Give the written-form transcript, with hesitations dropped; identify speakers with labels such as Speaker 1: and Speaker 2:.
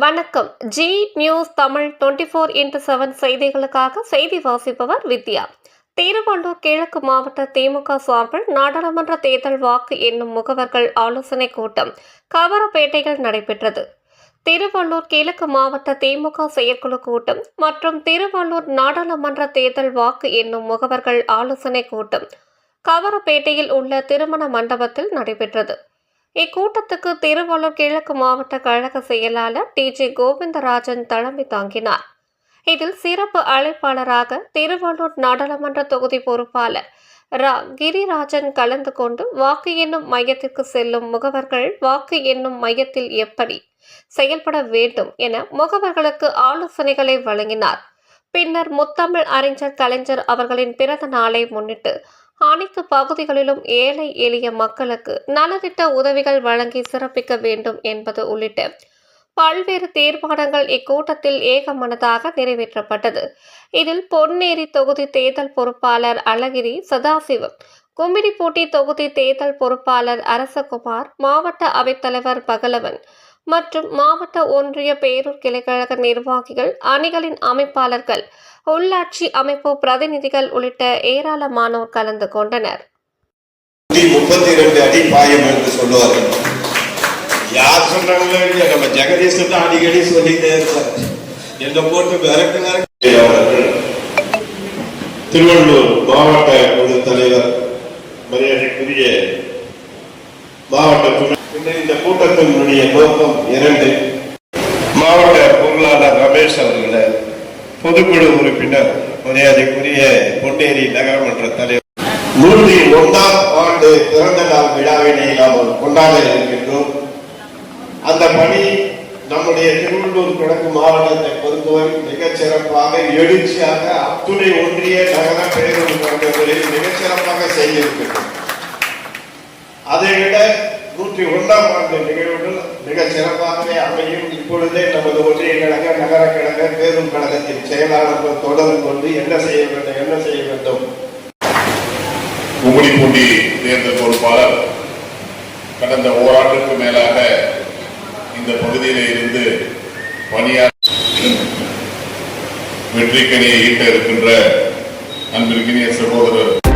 Speaker 1: வணக்கம். G news Tamil 24x7 செய்திகளுக்காக செய்தி வாசிப்பவர் வித்யா. திருவள்ளூர் கிழக்கு மாவட்ட திமுக சார்பில் நாடாளுமன்ற தேர்தல் வாக்கு எண்ணும் முகவர்கள் ஆலோசனைக் கூட்டம் கவரப்பேட்டையில் நடைபெற்றது. திருவள்ளூர் கிழக்கு மாவட்ட திமுக செயற்குழு கூட்டம் மற்றும் திருவள்ளூர் நாடாளுமன்ற தேர்தல் வாக்கு எண்ணும் முகவர்கள் ஆலோசனைக் கூட்டம் கவரப்பேட்டையில் உள்ள திருமண மண்டபத்தில் நடைபெற்றது. இக்கூட்டத்துக்கு திருவள்ளூர் கிழக்கு மாவட்ட கழக செயலாளர் டி.ஜே. கோவிந்தராஜன் தலைமை தாங்கினார். இதில் சிறப்பு அழைப்பாளராக திருவள்ளூர் நாடாளுமன்ற தொகுதி பொறுப்பாளர் கிரிராஜன் கலந்து கொண்டு வாக்கு எண்ணும் மையத்திற்கு செல்லும் முகவர்கள் வாக்கு எண்ணும் மையத்தில் எப்படி செயல்பட வேண்டும் என முகவர்களுக்கு ஆலோசனைகளை வழங்கினார். பின்னர் முத்தமிழ் அறிஞர் கலைஞர் அவர்களின் பிறந்த நாளை முன்னிட்டு அனைத்து பகுதிகளிலும் ஏழை எளிய மக்களுக்கு நலத்திட்ட உதவிகள் வழங்கி சிறப்பிக்க வேண்டும் என்பது உள்ளிட்ட பல்வேறு தீர்மானங்கள் இக்கூட்டத்தில் ஏகமனதாக நிறைவேற்றப்பட்டது. இதில் பொன்னேரி தொகுதி தேர்தல் பொறுப்பாளர் அழகிரி சதாசிவம், கும்மிடிப்பூண்டி தொகுதி தேர்தல் பொறுப்பாளர் அரசகுமார், மாவட்ட அவைத்தலைவர் பகலவன் மற்றும் மாவட்ட ஒன்றிய பேரூர் கிளைக்கழக நிர்வாகிகள், அணிகளின் அமைப்பாளர்கள், உள்ளாட்சி அமைப்பு பிரதிநிதிகள் உள்ளிட்ட ஏராளமானோர் கலந்து கொண்டனர்.
Speaker 2: 32 அடி பாயம் என்று சொல்லுவார்கள். யார் சொன்னாங்களோ நம்ம ஜெகதீஷ் தான் அடிக்கடி சொல்லிட்டே இருப்பார். எங்க போட்டு விரட்டினார். திருவள்ளூர் மாவட்ட குழு தலைவர் மரியாதைக்குரிய மாவட்ட இந்த கூட்டத்தினுடைய நோக்கம் 2. மாவட்ட பொருளாளர் ரமேஷ் அவர்களை, பொதுக்குழு உறுப்பினர் மரியாதைக்குரிய பொன்னேரி நகரமன்ற தலைவர் 101ஆம் ஆண்டு பிறந்த நாள் விழாவினை நாம் கொண்டாட இருக்கின்றோம். அந்த பணி நம்முடைய திருவள்ளூர் கிழக்கு மாவட்டத்தை பொறுத்தவரை மிகச் சிறப்பாக எழுச்சியாக அத்துணை ஒன்றிய நகர பேரூர் கழகங்களில் மிகச்சிறப்பாக செய்திருக்கின்றோம். அதைவிட 101ஆம் ஆண்டு நிகழ்வுகள் மிக சிறப்பாகவே அமையும். இப்பொழுதே நமது ஒன்றிய கழக, நகர கழக, பேரூர் கழகத்தின் செயலாளர்கள் தொடர்பு கொண்டு என்ன செய்ய வேண்டும்.
Speaker 3: கும்மிடிப்பூண்டி தேர்தல் பொறுப்பாளர் கடந்த ஓராண்டுக்கு மேலாக இந்த பகுதியிலே இருந்து பணியாற்றி வெற்றிக்கனியை ஈட்ட இருக்கின்ற அன்பிற்கினிய சகோதரர்